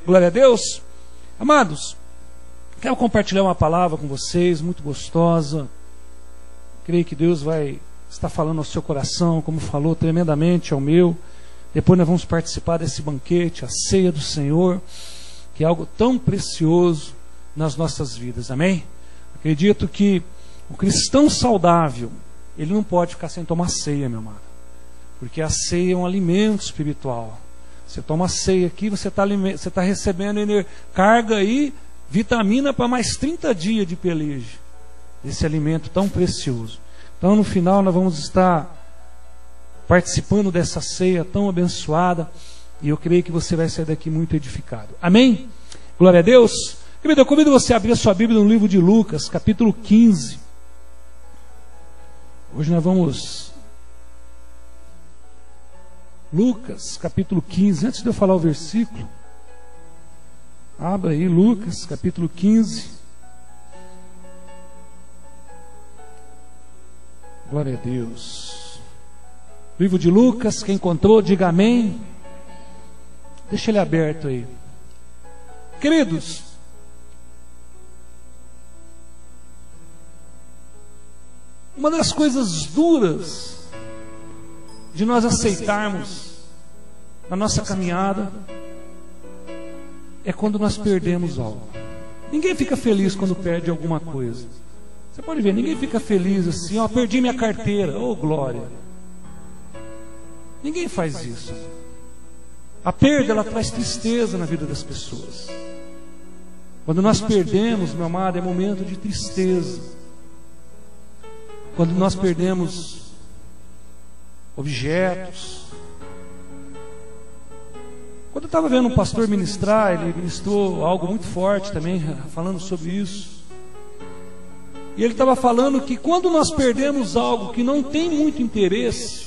Glória a Deus. Amados, quero compartilhar uma palavra com vocês, muito gostosa. Creio que Deus vai estar falando ao seu coração, como falou tremendamente ao meu. Depois nós vamos participar desse banquete, a ceia do Senhor, que é algo tão precioso nas nossas vidas, amém? Acredito que o cristão saudável, ele não pode ficar sem tomar ceia, meu amado, porque a ceia é um alimento espiritual. Você toma ceia aqui, você está recebendo carga e vitamina para mais 30 dias de peleja, esse alimento tão precioso. Então no final nós vamos estar participando dessa ceia tão abençoada, e eu creio que você vai sair daqui muito edificado, amém? Glória a Deus. Querido, eu convido você a abrir a sua Bíblia no livro de Lucas, capítulo 15. Hoje nós vamos... Lucas, capítulo 15. Antes de eu falar o versículo, abra aí Lucas, capítulo 15. Glória a Deus. Livro de Lucas, quem encontrou, diga amém. Deixa ele aberto aí. Queridos, uma das coisas duras de nós aceitarmos na nossa caminhada é quando nós perdemos algo. Ninguém fica feliz quando perde alguma coisa. Você pode ver, ninguém fica feliz assim, ó, perdi minha carteira, oh glória. Ninguém faz isso. A perda, ela traz tristeza na vida das pessoas. Quando nós perdemos, meu amado, é momento de tristeza. Quando nós perdemos objetos. Quando eu estava vendo um pastor ministrar, ele ministrou algo muito forte também, falando sobre isso. E ele estava falando que quando nós perdemos algo que não tem muito interesse,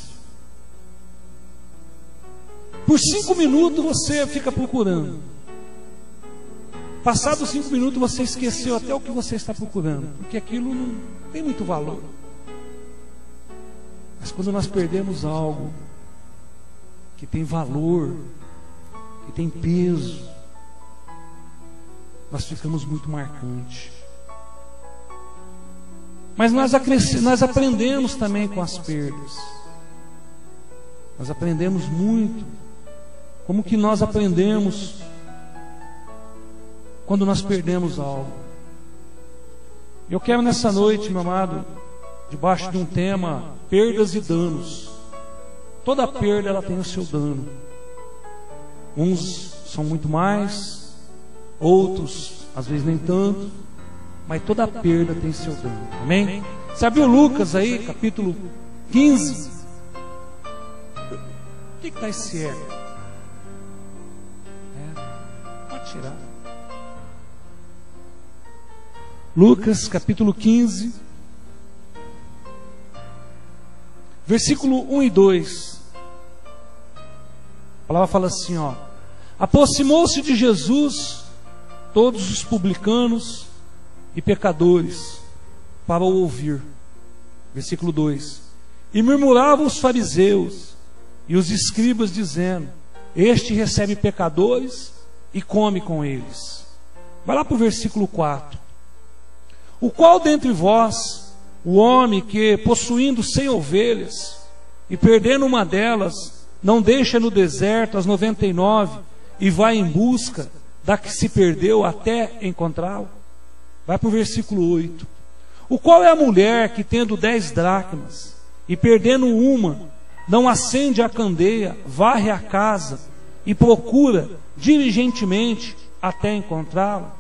por 5 minutos você fica procurando. Passados 5 minutos você esqueceu até o que você está procurando, porque aquilo não tem muito valor. Mas quando nós perdemos algo que tem valor, que tem peso, nós ficamos muito marcantes. Mas nós aprendemos também com as perdas. Nós aprendemos muito. Como que nós aprendemos quando nós perdemos algo? Eu quero nessa noite, meu amado, debaixo de um tema, perdas e danos. Toda perda, ela tem o seu dano. Uns são muito mais, outros às vezes nem tanto, mas toda perda tem seu dano, amém? Você abriu Lucas aí, capítulo 15. O que está esse eco? Pode tirar. Lucas, capítulo 15, versículo 1 e 2. A palavra fala assim, ó: aproximou-se de Jesus todos os publicanos e pecadores para o ouvir. Versículo 2. E murmuravam os fariseus e os escribas, dizendo: este recebe pecadores e come com eles. Vai lá para o versículo 4. O qual dentre vós, o homem que, possuindo 100 ovelhas e perdendo uma delas, não deixa no deserto as 99 e vai em busca da que se perdeu até encontrá-la? Vai para o versículo 8. O qual é a mulher que, tendo 10 dracmas e perdendo uma, não acende a candeia, varre a casa e procura diligentemente até encontrá-la?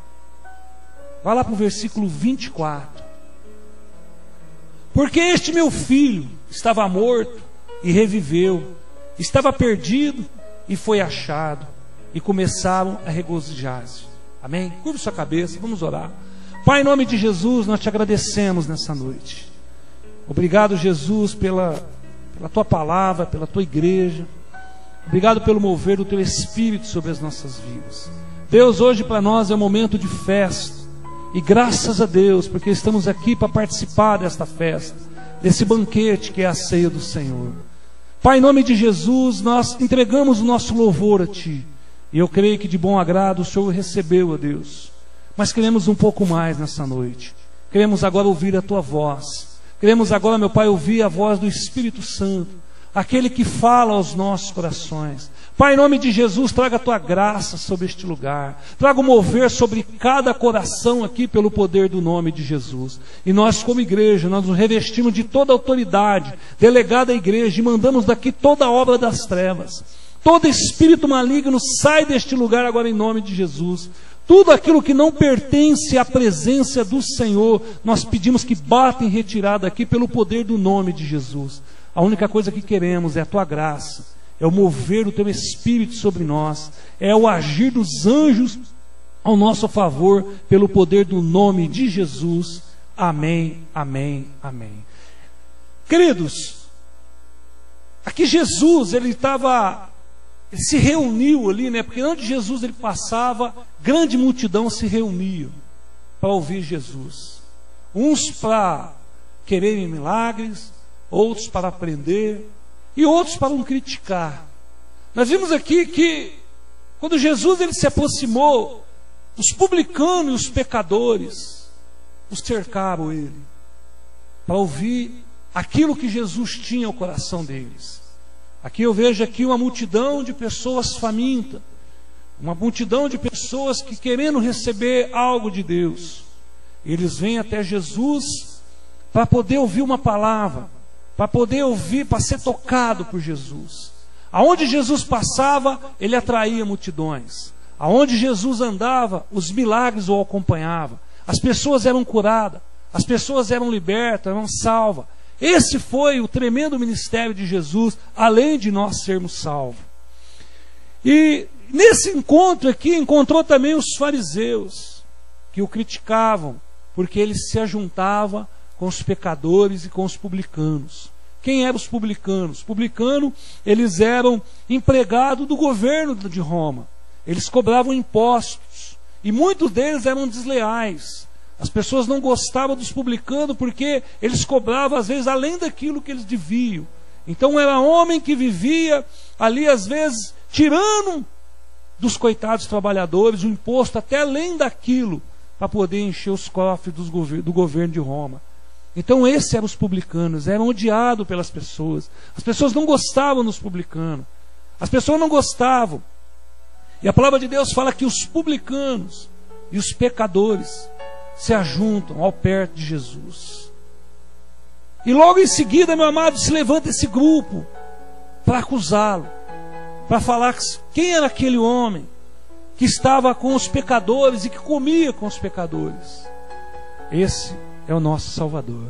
Vai lá para o versículo 24. Porque este meu filho estava morto e reviveu, estava perdido e foi achado, e começaram a regozijar-se. Amém? Curva sua cabeça, vamos orar. Pai, em nome de Jesus, nós te agradecemos nessa noite. Obrigado, Jesus, pela tua palavra, pela tua igreja. Obrigado pelo mover do teu Espírito sobre as nossas vidas. Deus, hoje para nós é um momento de festa. E graças a Deus, porque estamos aqui para participar desta festa, desse banquete que é a ceia do Senhor. Pai, em nome de Jesus, nós entregamos o nosso louvor a Ti. E eu creio que de bom agrado o Senhor recebeu, ó Deus. Mas queremos um pouco mais nessa noite. Queremos agora ouvir a Tua voz. Queremos agora, meu Pai, ouvir a voz do Espírito Santo, aquele que fala aos nossos corações. Pai, em nome de Jesus, traga a Tua graça sobre este lugar. Traga o mover sobre cada coração aqui pelo poder do nome de Jesus. E nós, como igreja, nós nos revestimos de toda a autoridade delegada à igreja e mandamos daqui toda a obra das trevas. Todo espírito maligno sai deste lugar agora em nome de Jesus. Tudo aquilo que não pertence à presença do Senhor, nós pedimos que bata em retirada aqui pelo poder do nome de Jesus. A única coisa que queremos é a Tua graça, é o mover do Teu Espírito sobre nós, é o agir dos anjos ao nosso favor, pelo poder do nome de Jesus. Amém, amém, amém. Queridos, aqui Jesus, ele se reuniu ali, né? Porque onde Jesus ele passava, grande multidão se reunia para ouvir Jesus. Uns para quererem milagres, outros para aprender e outros para não criticar. Nós vimos aqui que quando Jesus ele se aproximou, os publicanos e os pecadores os cercaram ele para ouvir aquilo que Jesus tinha ao coração deles. Aqui eu vejo aqui uma multidão de pessoas famintas, uma multidão de pessoas que querendo receber algo de Deus. Eles vêm até Jesus para poder ouvir uma palavra, para poder ouvir, para ser tocado por Jesus. Aonde Jesus passava, ele atraía multidões. Aonde Jesus andava, os milagres o acompanhavam. As pessoas eram curadas, as pessoas eram libertas, eram salvas. Esse foi o tremendo ministério de Jesus, além de nós sermos salvos. E nesse encontro aqui, encontrou também os fariseus, que o criticavam, porque ele se ajuntava com os pecadores e com os publicanos. Quem eram os publicanos? Publicanos, eles eram empregados do governo de Roma. Eles cobravam impostos, e muitos deles eram desleais. As pessoas não gostavam dos publicanos porque eles cobravam às vezes além daquilo que eles deviam. Então era homem que vivia ali às vezes tirando dos coitados trabalhadores o imposto até além daquilo para poder encher os cofres do governo de Roma. Então esses eram os publicanos, eram odiados pelas pessoas. As pessoas não gostavam dos publicanos. As pessoas não gostavam. E a palavra de Deus fala que os publicanos e os pecadores se ajuntam ao perto de Jesus. E logo em seguida, meu amado, se levanta esse grupo para acusá-lo, para falar quem era aquele homem que estava com os pecadores e que comia com os pecadores. Esse é o nosso Salvador,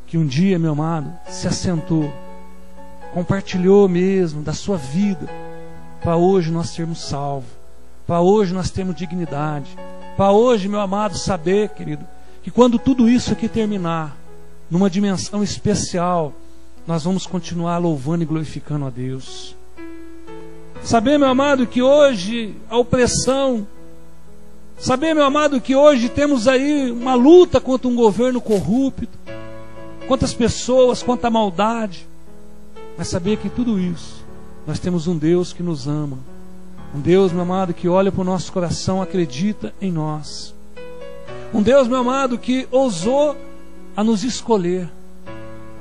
que um dia, meu amado, se assentou, compartilhou mesmo da sua vida, para hoje nós sermos salvos, para hoje nós termos dignidade, para hoje, meu amado, saber, querido, que quando tudo isso aqui terminar, numa dimensão especial, nós vamos continuar louvando e glorificando a Deus. Saber, meu amado, que hoje a opressão, saber, meu amado, que hoje temos aí uma luta contra um governo corrupto, quantas pessoas, quanta maldade, mas saber que tudo isso, nós temos um Deus que nos ama. Um Deus, meu amado, que olha para o nosso coração, acredita em nós. Um Deus, meu amado, que ousou a nos escolher.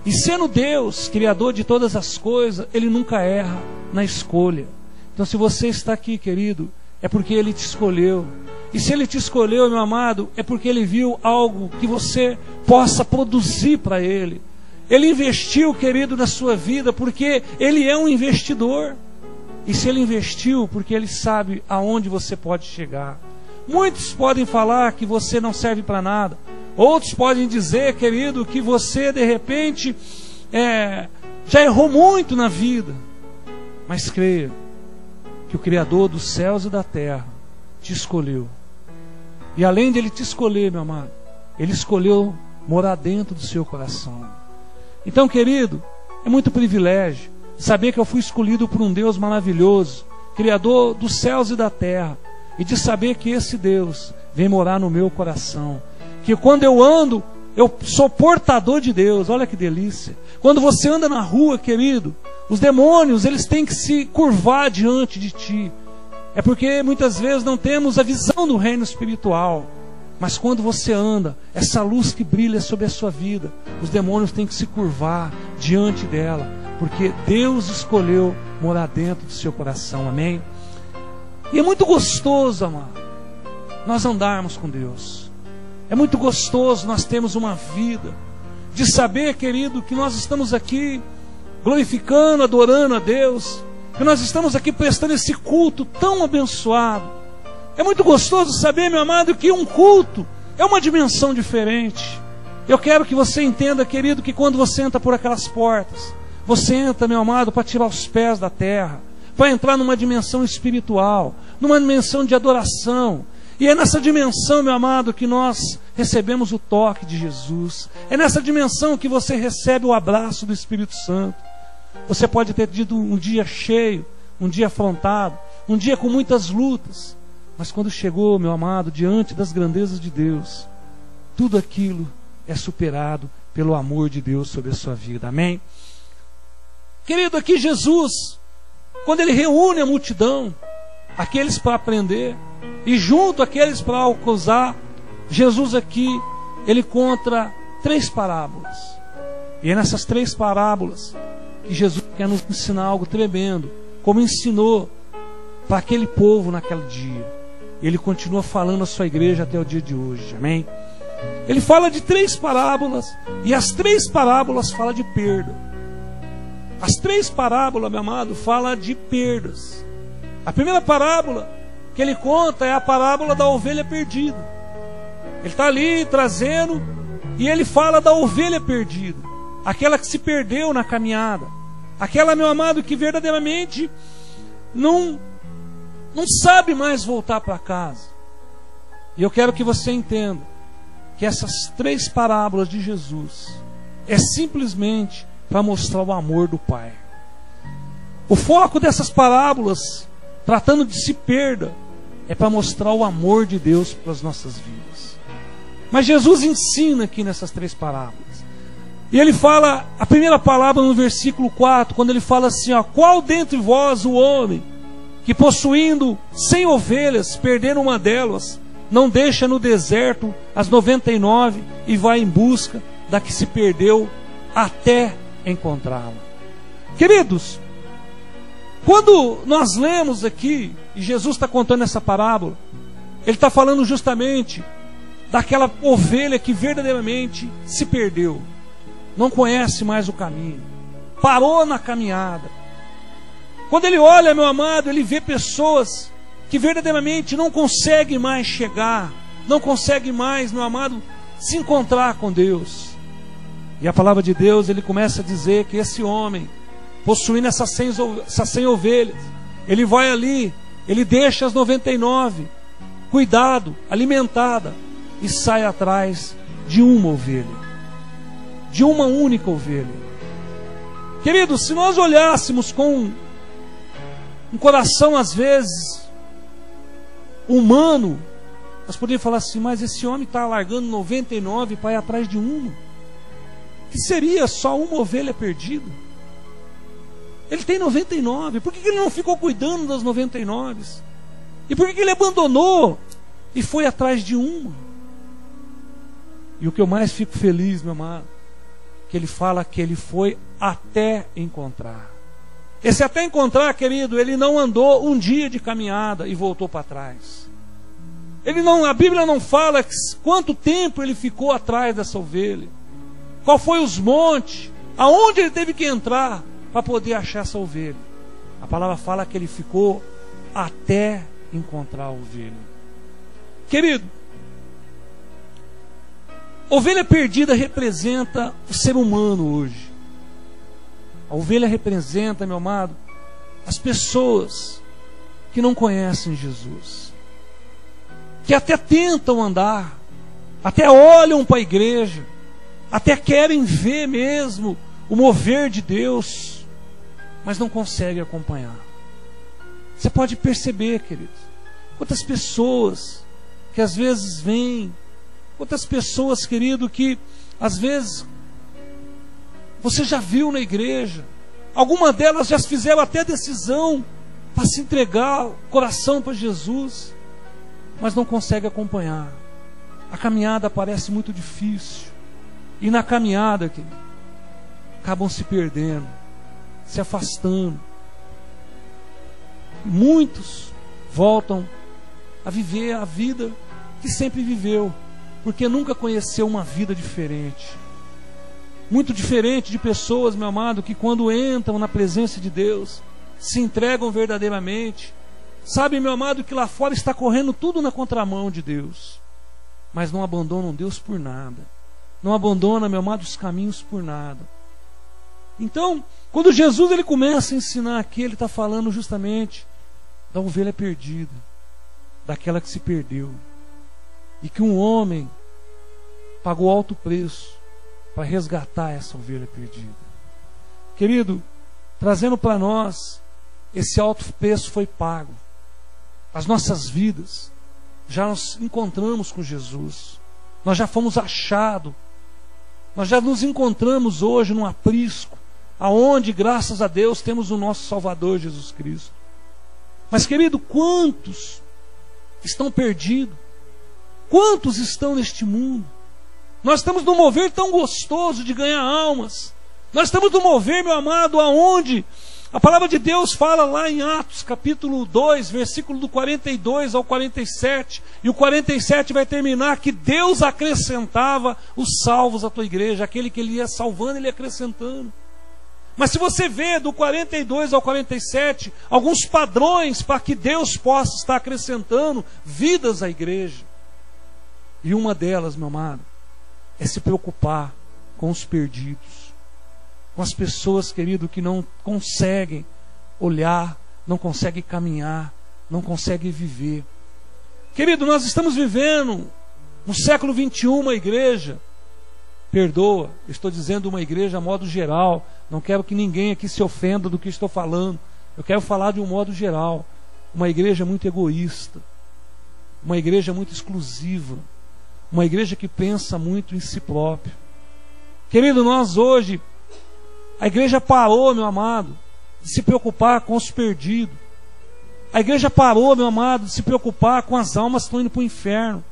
E sendo Deus, Criador de todas as coisas, Ele nunca erra na escolha. Então se você está aqui, querido, é porque Ele te escolheu. E se Ele te escolheu, meu amado, é porque Ele viu algo que você possa produzir para Ele. Ele investiu, querido, na sua vida, porque Ele é um investidor. E se Ele investiu, porque Ele sabe aonde você pode chegar. Muitos podem falar que você não serve para nada. Outros podem dizer, querido, que você de repente já errou muito na vida. Mas creia que o Criador dos céus e da terra te escolheu. E além de Ele te escolher, meu amado, Ele escolheu morar dentro do seu coração. Então, querido, é muito privilégio saber que eu fui escolhido por um Deus maravilhoso, Criador dos céus e da terra, e de saber que esse Deus vem morar no meu coração, que quando eu ando, eu sou portador de Deus. Olha que delícia. Quando você anda na rua, querido, os demônios, eles têm que se curvar diante de ti, é porque muitas vezes não temos a visão do reino espiritual. Mas quando você anda, essa luz que brilha sobre a sua vida, os demônios têm que se curvar diante dela, porque Deus escolheu morar dentro do seu coração, amém? E é muito gostoso, amado, nós andarmos com Deus. É muito gostoso nós termos uma vida de saber, querido, que nós estamos aqui glorificando, adorando a Deus, que nós estamos aqui prestando esse culto tão abençoado. É muito gostoso saber, meu amado, que um culto é uma dimensão diferente. Eu quero que você entenda, querido, que quando você entra por aquelas portas, você entra, meu amado, para tirar os pés da terra, para entrar numa dimensão espiritual, numa dimensão de adoração. E é nessa dimensão, meu amado, que nós recebemos o toque de Jesus. É nessa dimensão que você recebe o abraço do Espírito Santo. Você pode ter tido um dia cheio, um dia afrontado, um dia com muitas lutas. Mas quando chegou, meu amado, diante das grandezas de Deus, tudo aquilo é superado pelo amor de Deus sobre a sua vida, amém? Querido, aqui Jesus, quando Ele reúne a multidão, aqueles para aprender, e junto aqueles para acusar, Jesus aqui, Ele conta 3 parábolas. E é nessas 3 parábolas que Jesus quer nos ensinar algo tremendo, como ensinou para aquele povo naquele dia. Ele continua falando à sua igreja até o dia de hoje, amém? Ele fala de 3 parábolas, e as 3 parábolas falam de perda. As 3 parábolas, meu amado, falam de perdas. A primeira parábola que ele conta é a parábola da ovelha perdida. Ele está ali trazendo, e ele fala da ovelha perdida, aquela que se perdeu na caminhada, aquela, meu amado, que verdadeiramente não sabe mais voltar para casa. E eu quero que você entenda que essas 3 parábolas de Jesus é simplesmente para mostrar o amor do Pai. O foco dessas parábolas, tratando de se perda, é para mostrar o amor de Deus para as nossas vidas. Mas Jesus ensina aqui nessas 3 parábolas. E ele fala, a primeira palavra no versículo 4, quando ele fala assim, ó, qual dentre vós o homem que possuindo 100 ovelhas, perdendo uma delas, não deixa no deserto as 99 e vai em busca da que se perdeu até encontrá-la? Queridos, quando nós lemos aqui, e Jesus está contando essa parábola, Ele está falando justamente daquela ovelha que verdadeiramente se perdeu, não conhece mais o caminho, parou na caminhada. Quando ele olha, meu amado, ele vê pessoas que verdadeiramente não conseguem mais chegar, não conseguem mais, meu amado, se encontrar com Deus. E a palavra de Deus, ele começa a dizer que esse homem, possuindo essas 100 ovelhas, ele vai ali, ele deixa as 99, cuidado, alimentada, e sai atrás de uma ovelha, de uma única ovelha. Queridos, se nós olhássemos com um coração às vezes humano, nós poderíamos falar assim, mas esse homem está largando 99 para ir atrás de uma, que seria só uma ovelha perdida. Ele tem 99, por que ele não ficou cuidando das 99? E por que ele abandonou e foi atrás de uma? E o que eu mais fico feliz, meu amado, que ele fala que ele foi até encontrar. Esse até encontrar, querido, ele não andou um dia de caminhada e voltou para trás. A Bíblia não fala quanto tempo ele ficou atrás dessa ovelha, qual foi os montes, aonde ele teve que entrar para poder achar essa ovelha. A palavra fala que ele ficou até encontrar a ovelha. Querido, ovelha perdida representa o ser humano hoje. A ovelha representa, meu amado, as pessoas que não conhecem Jesus, que até tentam andar, até olham para a igreja, até querem ver mesmo o mover de Deus, mas não conseguem acompanhar. Você pode perceber, queridos, quantas pessoas que às vezes vêm, quantas pessoas, querido, que às vezes você já viu na igreja, algumas delas já fizeram até decisão para se entregar o coração para Jesus, mas não consegue acompanhar. A caminhada parece muito difícil, e na caminhada acabam se perdendo, se afastando. E muitos voltam a viver a vida que sempre viveu, porque nunca conheceu uma vida diferente. Muito diferente de pessoas, meu amado, que quando entram na presença de Deus, se entregam verdadeiramente. Sabe, meu amado, que lá fora está correndo tudo na contramão de Deus, mas não abandonam Deus por nada. Não abandona, meu amado, os caminhos por nada. Então, quando Jesus ele começa a ensinar aqui, ele está falando justamente da ovelha perdida, daquela que se perdeu, e que um homem pagou alto preço para resgatar essa ovelha perdida. Querido, trazendo para nós, esse alto preço foi pago. As nossas vidas, já nos encontramos com Jesus, nós já fomos achados, nós já nos encontramos hoje num aprisco, aonde, graças a Deus, temos o nosso Salvador Jesus Cristo. Mas, querido, quantos estão perdidos? Quantos estão neste mundo? Nós estamos num mover tão gostoso de ganhar almas. Nós estamos num mover, meu amado, aonde a palavra de Deus fala lá em Atos, capítulo 2, versículo do 42 ao 47. E o 47 vai terminar que Deus acrescentava os salvos à tua igreja. Aquele que Ele ia salvando, Ele ia acrescentando. Mas se você vê do 42 ao 47, alguns padrões para que Deus possa estar acrescentando vidas à igreja. E uma delas, meu amado, é se preocupar com os perdidos, com as pessoas, querido, que não conseguem olhar, não conseguem caminhar, não conseguem viver. Querido, nós estamos vivendo no século 21 uma igreja, perdoa, eu estou dizendo uma igreja a modo geral, não quero que ninguém aqui se ofenda do que estou falando, eu quero falar de um modo geral, uma igreja muito egoísta, uma igreja muito exclusiva, uma igreja que pensa muito em si próprio. Querido, nós hoje, a igreja parou, meu amado, de se preocupar com os perdidos. A igreja parou, meu amado, de se preocupar com as almas que estão indo para o inferno.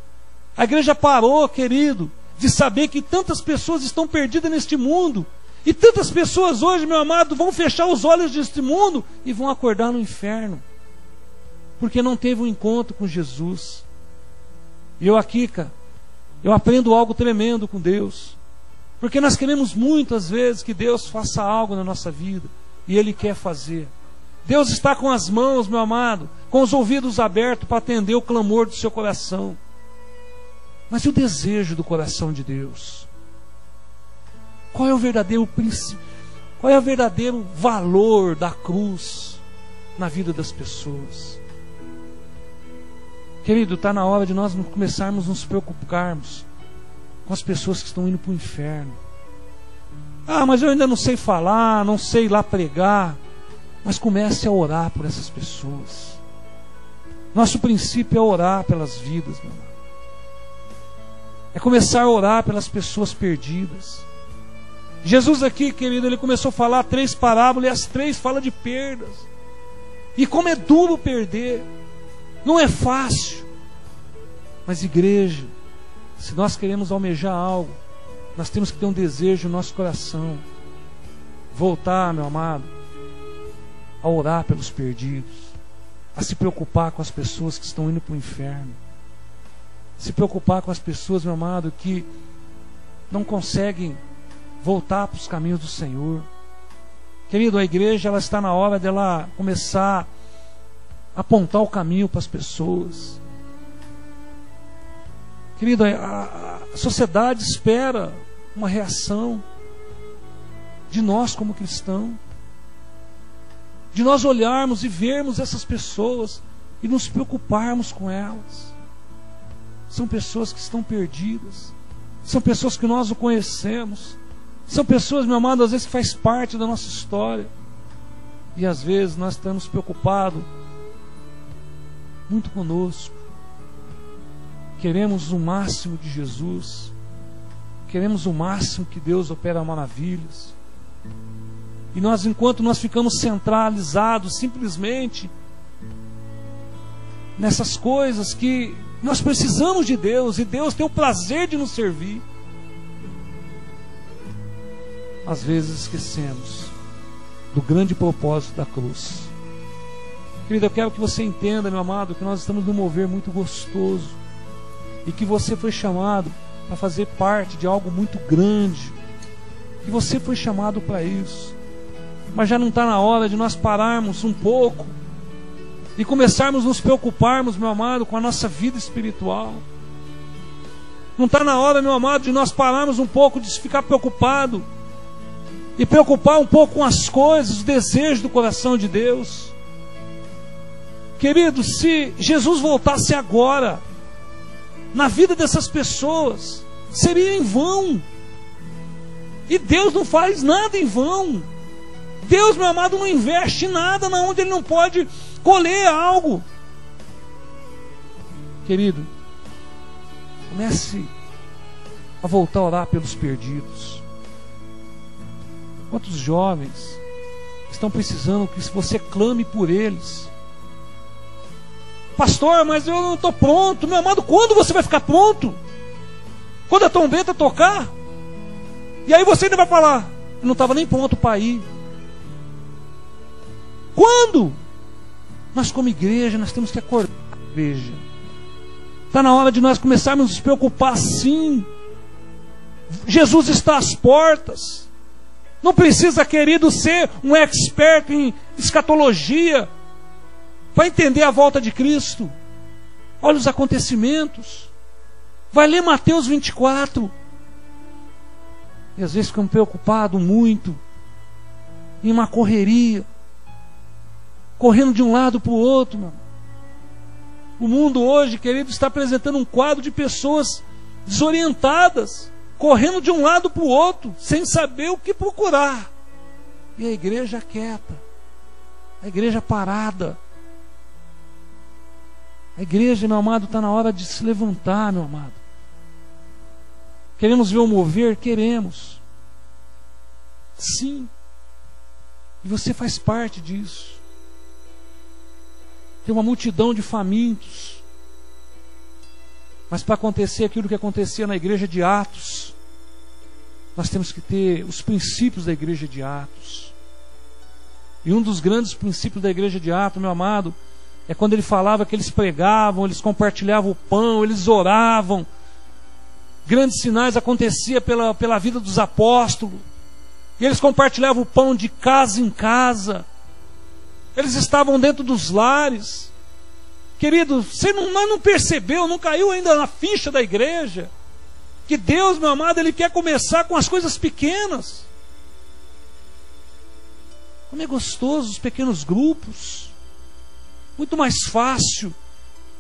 A igreja parou, querido, de saber que tantas pessoas estão perdidas neste mundo. E tantas pessoas hoje, meu amado, vão fechar os olhos deste mundo e vão acordar no inferno, porque não teve um encontro com Jesus. E eu aqui, cara, eu aprendo algo tremendo com Deus, porque nós queremos muitas vezes que Deus faça algo na nossa vida, e Ele quer fazer. Deus está com as mãos, meu amado, com os ouvidos abertos para atender o clamor do seu coração. Mas e o desejo do coração de Deus? Qual é o verdadeiro princípio? Qual é o verdadeiro valor da cruz na vida das pessoas? Querido, está na hora de nós começarmos a nos preocuparmos com as pessoas que estão indo para o inferno. Ah, mas eu ainda não sei falar, não sei lá pregar. Mas comece a orar por essas pessoas. Nosso princípio é orar pelas vidas, meu irmão. É começar a orar pelas pessoas perdidas. Jesus aqui, querido, Ele começou a falar 3 parábolas, e as 3 falam de perdas. E como é duro perder. Não é fácil. Mas igreja, se nós queremos almejar algo, nós temos que ter um desejo no nosso coração. Voltar, meu amado, a orar pelos perdidos, a se preocupar com as pessoas que estão indo para o inferno, se preocupar com as pessoas, meu amado, que não conseguem voltar para os caminhos do Senhor. Querido, a igreja, ela está na hora dela começar a apontar o caminho para as pessoas. Querido, a sociedade espera uma reação de nós como cristãos, de nós olharmos e vermos essas pessoas e nos preocuparmos com elas. São pessoas que estão perdidas, são pessoas que nós não conhecemos, são pessoas, meu amado, às vezes que faz parte da nossa história, e às vezes nós estamos preocupados muito conosco. Queremos o máximo de Jesus, queremos o máximo que Deus opera maravilhas. E nós, enquanto nós ficamos centralizados simplesmente nessas coisas que nós precisamos de Deus, e Deus tem o prazer de nos servir. Às vezes esquecemos do grande propósito da cruz. Querido, eu quero que você entenda, meu amado, que nós estamos num mover muito gostoso, e que você foi chamado para fazer parte de algo muito grande, que você foi chamado para isso. Mas já não está na hora de nós pararmos um pouco e começarmos a nos preocuparmos, meu amado, com a nossa vida espiritual. Não está na hora, meu amado, de nós pararmos um pouco, de ficar preocupado e preocupar um pouco com as coisas, os desejos do coração de Deus. Querido, se Jesus voltasse agora na vida dessas pessoas, seria em vão. E Deus não faz nada em vão. Deus, meu amado, não investe nada onde Ele não pode colher algo. Querido, comece a voltar a orar pelos perdidos. Quantos jovens estão precisando que você clame por eles? Pastor, mas eu não estou pronto. Meu amado, quando você vai ficar pronto? Quando a trombeta tocar? E aí você ainda vai falar: eu não estava nem pronto para ir. Quando? Nós como igreja, nós temos que acordar a igreja. Está na hora de nós começarmos a nos preocupar, sim. Jesus está às portas. Não precisa, querido, ser um expert em escatologia para entender a volta de Cristo. Olha os acontecimentos. Vai ler Mateus 24. E às vezes ficamos preocupados muito em uma correria, correndo de um lado para o outro, meu. O mundo hoje, querido, está apresentando um quadro de pessoas desorientadas, correndo de um lado para o outro, sem saber o que procurar. E a igreja quieta, a igreja parada. A igreja, meu amado, está na hora de se levantar, meu amado. Queremos ver o mover? Queremos. Sim. E você faz parte disso. Tem uma multidão de famintos. Mas para acontecer aquilo que acontecia na igreja de Atos, nós temos que ter os princípios da igreja de Atos. E um dos grandes princípios da igreja de Atos, meu amado, é quando ele falava que eles pregavam, eles compartilhavam o pão, eles oravam. Grandes sinais aconteciam pela vida dos apóstolos. E eles compartilhavam o pão de casa em casa. Eles estavam dentro dos lares. Querido, você não percebeu, não caiu ainda na ficha da igreja, que Deus, meu amado, Ele quer começar com as coisas pequenas. Como é gostoso os pequenos grupos. Muito mais fácil,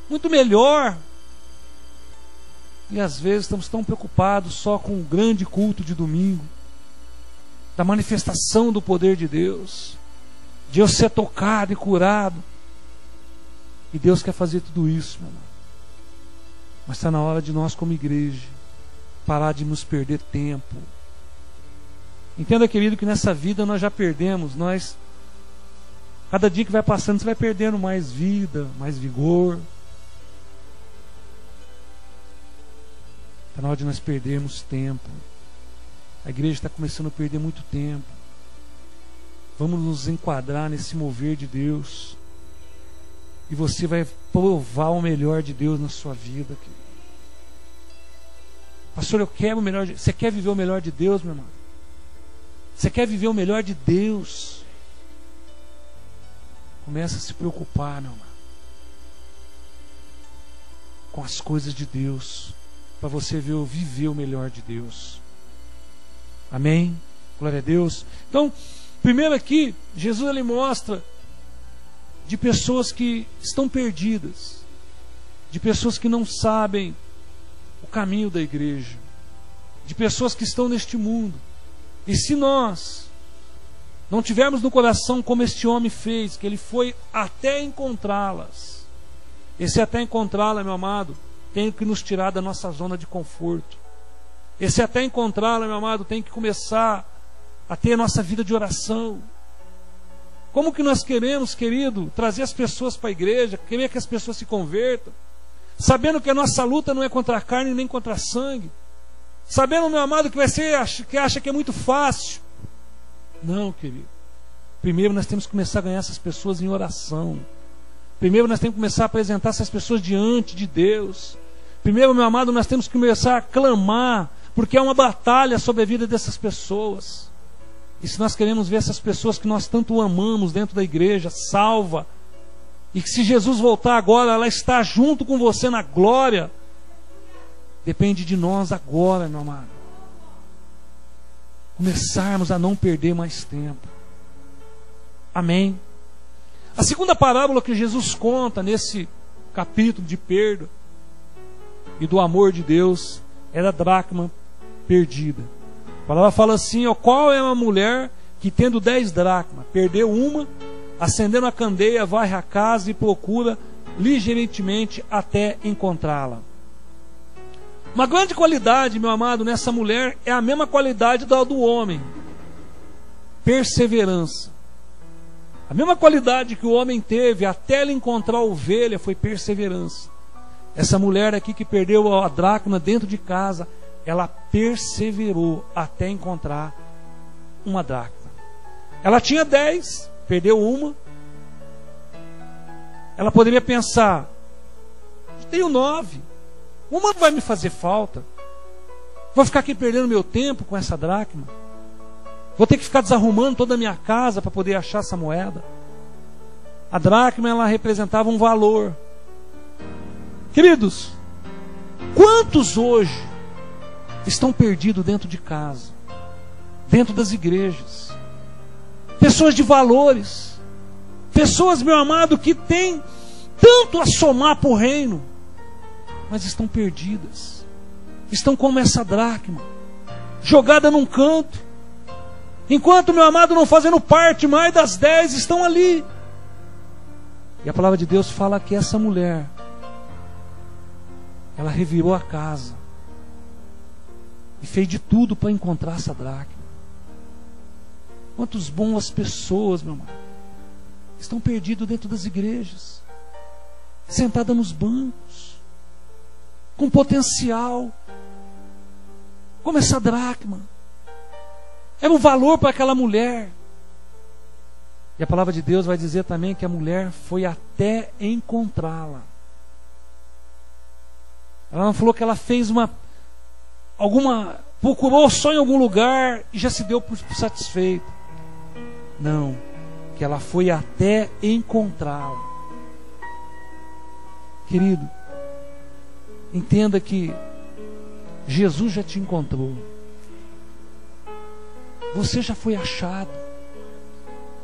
muito melhor. E às vezes estamos tão preocupados só com o grande culto de domingo, da manifestação do poder de Deus, de eu ser tocado e curado. E Deus quer fazer tudo isso, meu irmão. Mas está na hora de nós, como igreja, parar de nos perder tempo. Entenda, querido, que nessa vida nós já perdemos. Cada dia que vai passando, você vai perdendo mais vida, mais vigor. Está na hora de nós perdermos tempo. A igreja está começando a perder muito tempo. Vamos nos enquadrar nesse mover de Deus. E você vai provar o melhor de Deus na sua vida. Pastor, eu quero o melhor. Você quer viver o melhor de Deus, meu irmão? Você quer viver o melhor de Deus? Começa a se preocupar, meu irmão, com as coisas de Deus, para você viver o melhor de Deus. Amém? Glória a Deus. Então, primeiro aqui, Jesus ele mostra de pessoas que estão perdidas, de pessoas que não sabem o caminho da igreja, de pessoas que estão neste mundo. E se nós não tivermos no coração como este homem fez, que ele foi até encontrá-las, esse até encontrá-la, meu amado, tem que nos tirar da nossa zona de conforto. Esse até encontrá-la, meu amado, tem que começar a ter a nossa vida de oração. Como que nós queremos, querido, trazer as pessoas para a igreja, querer que as pessoas se convertam, sabendo que a nossa luta não é contra a carne nem contra a sangue, sabendo, meu amado, que que acha que é muito fácil. Não, querido. Primeiro nós temos que começar a ganhar essas pessoas em oração. Primeiro nós temos que começar a apresentar essas pessoas diante de Deus. Primeiro, meu amado, nós temos que começar a clamar, porque é uma batalha sobre a vida dessas pessoas. E se nós queremos ver essas pessoas que nós tanto amamos dentro da igreja, salva, e que se Jesus voltar agora, ela está junto com você na glória, depende de nós agora, meu amado. Começarmos a não perder mais tempo. Amém? A segunda parábola que Jesus conta nesse capítulo de perda e do amor de Deus é da dracma perdida. A palavra fala assim, ó, qual é uma mulher que tendo 10 dracmas, perdeu uma, acendendo a candeia, varre a casa e procura ligeiramente até encontrá-la. Uma grande qualidade, meu amado, nessa mulher é a mesma qualidade da do homem. Perseverança. A mesma qualidade que o homem teve até ele encontrar a ovelha foi perseverança. Essa mulher aqui que perdeu a dracma dentro de casa, ela perseverou até encontrar uma dracma. Ela tinha 10, perdeu uma. Ela poderia pensar, tenho 9, uma não vai me fazer falta. Vou ficar aqui perdendo meu tempo com essa dracma. Vou ter que ficar desarrumando toda a minha casa para poder achar essa moeda. A dracma, ela representava um valor. Queridos, quantos hoje estão perdidos dentro de casa, dentro das igrejas? Pessoas de valores, pessoas, meu amado, que têm tanto a somar para o reino, mas estão perdidas, estão como essa dracma, jogada num canto, enquanto, meu amado, não fazendo parte mais das 10, estão ali. E a palavra de Deus fala que essa mulher, ela revirou a casa e fez de tudo para encontrar essa dracma. Quantas boas pessoas, meu irmão, estão perdidos dentro das igrejas, sentadas nos bancos, com potencial, como essa dracma. Era um valor para aquela mulher. E a palavra de Deus vai dizer também que a mulher foi até encontrá-la. Ela não falou que ela fez procurou só em algum lugar e já se deu por satisfeita. Não, que ela foi até encontrá-la. Querido, entenda que Jesus já te encontrou. Você já foi achado.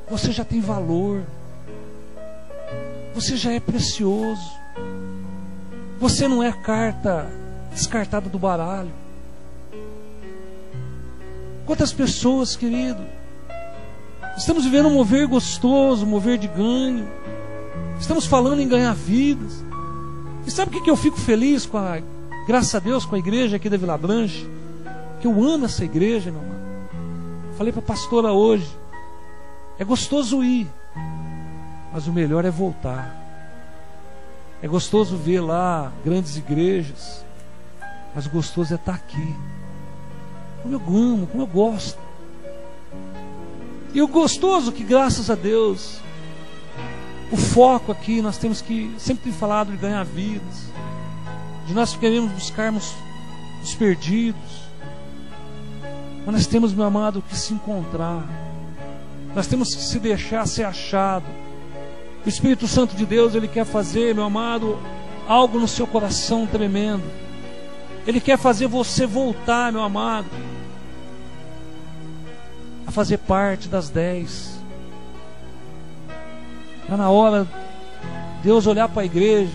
Você já tem valor. Você já é precioso. Você não é carta descartada do baralho. Quantas pessoas, querido, estamos vivendo um mover gostoso, um mover de ganho. Estamos falando em ganhar vidas. E sabe o que eu fico feliz com a, graças a Deus, com a igreja aqui da Vila Branche? Que eu amo essa igreja, meu irmão. Falei para a pastora hoje, é gostoso ir, mas o melhor é voltar. É gostoso ver lá grandes igrejas, mas o gostoso é estar aqui. Como eu amo, como eu gosto. E o gostoso que, graças a Deus, o foco aqui, nós temos que, sempre tem falado de ganhar vidas, de nós queremos buscarmos os perdidos, mas nós temos, meu amado, que se encontrar. Nós temos que se deixar ser achado. O Espírito Santo de Deus, Ele quer fazer, meu amado, algo no seu coração tremendo. Ele quer fazer você voltar, meu amado, a fazer parte das 10. Está na hora Deus olhar para a igreja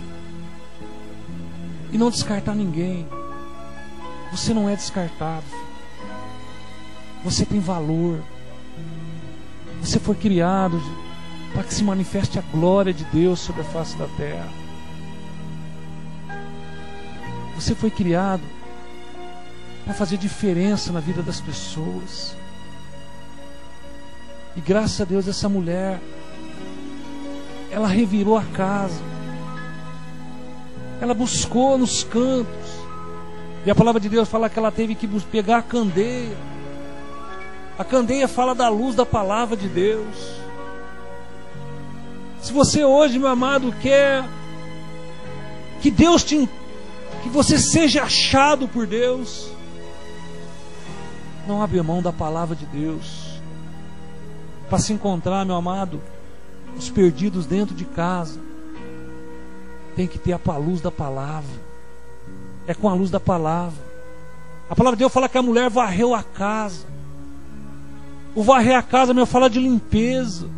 e não descartar ninguém. Você não é descartado. Você tem valor. Você foi criado para que se manifeste a glória de Deus sobre a face da terra. Você foi criado para fazer diferença na vida das pessoas. E graças a Deus essa mulher, ela revirou a casa. Ela buscou nos cantos. E a palavra de Deus fala que ela teve que pegar a candeia. A candeia fala da luz da palavra de Deus. Se você hoje, meu amado, quer que que você seja achado por Deus, não abre mão da palavra de Deus. Para se encontrar, meu amado, os perdidos dentro de casa, tem que ter a luz da palavra. É com a luz da palavra. A palavra de Deus fala que a mulher varreu a casa. O varrer a casa, meu, fala de limpeza,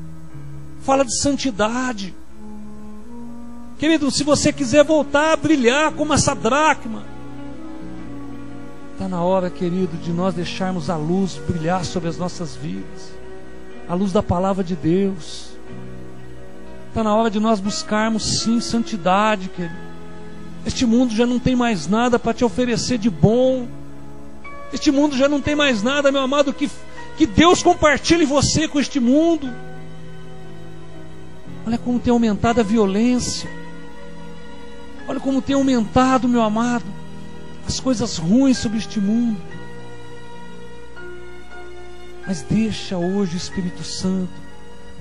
fala de santidade. Querido, se você quiser voltar a brilhar como essa dracma, está na hora, querido, de nós deixarmos a luz brilhar sobre as nossas vidas, a luz da palavra de Deus. Está na hora de nós buscarmos, sim, santidade, querido. Este mundo já não tem mais nada para te oferecer de bom. Este mundo já não tem mais nada, meu amado, que Deus compartilhe você com este mundo. Olha como tem aumentado a violência. Olha como tem aumentado, meu amado, as coisas ruins sobre este mundo. Mas deixa hoje o Espírito Santo,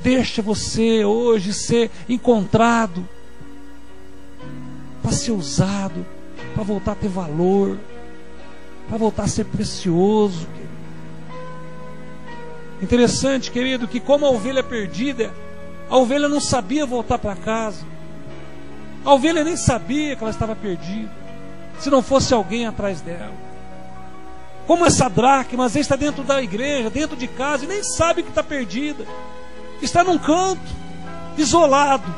deixa você hoje ser encontrado, para ser usado, para voltar a ter valor, para voltar a ser precioso, querido. Interessante, querido, que como a ovelha perdida, a ovelha não sabia voltar para casa. A ovelha nem sabia que ela estava perdida, se não fosse alguém atrás dela. Como essa dracma, às vezes está dentro da igreja, dentro de casa, e nem sabe que está perdida. Está num canto, isolado,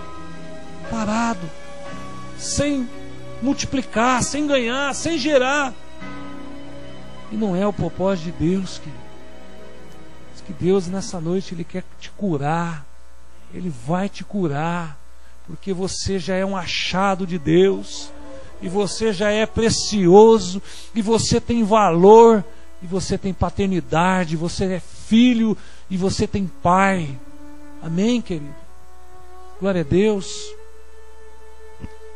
parado, sem multiplicar, sem ganhar, sem gerar. E não é o propósito de Deus, querido. Diz que Deus nessa noite Ele quer te curar. Ele vai te curar, porque você já é um achado de Deus, e você já é precioso, e você tem valor, e você tem paternidade, você é filho, e você tem pai. Amém, querido? Glória a Deus.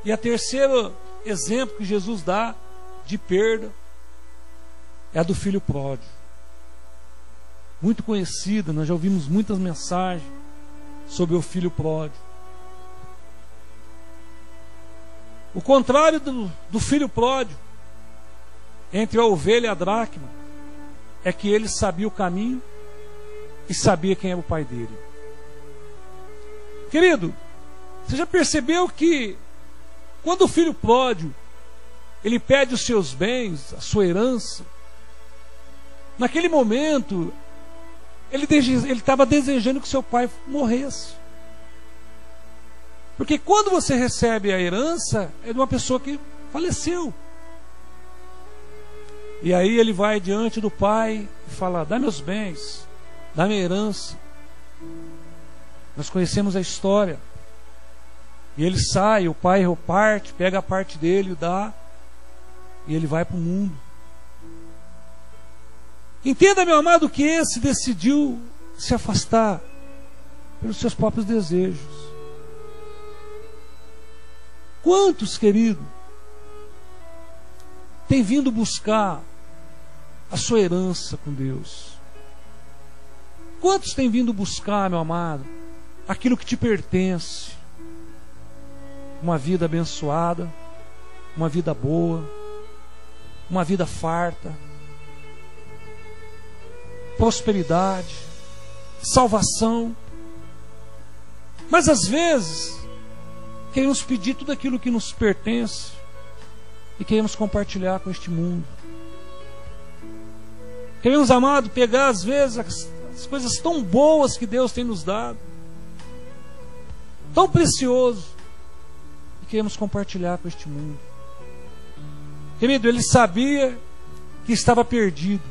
E a terceiro exemplo que Jesus dá de perda é a do filho pródigo. Muito conhecida, nós já ouvimos muitas mensagens sobre o filho pródigo. O contrário do filho pródigo, entre a ovelha e a dracma, é que ele sabia o caminho e sabia quem era o pai dele. Querido, você já percebeu que quando o filho pródigo ele pede os seus bens, a sua herança, naquele momento ele estava desejando que seu pai morresse. Porque quando você recebe a herança, é de uma pessoa que faleceu. E aí ele vai diante do pai e fala: dá meus bens, dá minha herança. Nós conhecemos a história. E ele sai, o pai reparte, pega a parte dele, dá, e ele vai para o mundo. Entenda, meu amado, que esse decidiu se afastar pelos seus próprios desejos. Quantos, querido, tem vindo buscar a sua herança com Deus? Quantos tem vindo buscar, meu amado, aquilo que te pertence? Uma vida abençoada, uma vida boa, uma vida farta, prosperidade, salvação. Mas às vezes queremos pedir tudo aquilo que nos pertence e queremos compartilhar com este mundo. Queremos, amado, pegar às vezes as coisas tão boas que Deus tem nos dado, tão precioso, e queremos compartilhar com este mundo. Querido, ele sabia que estava perdido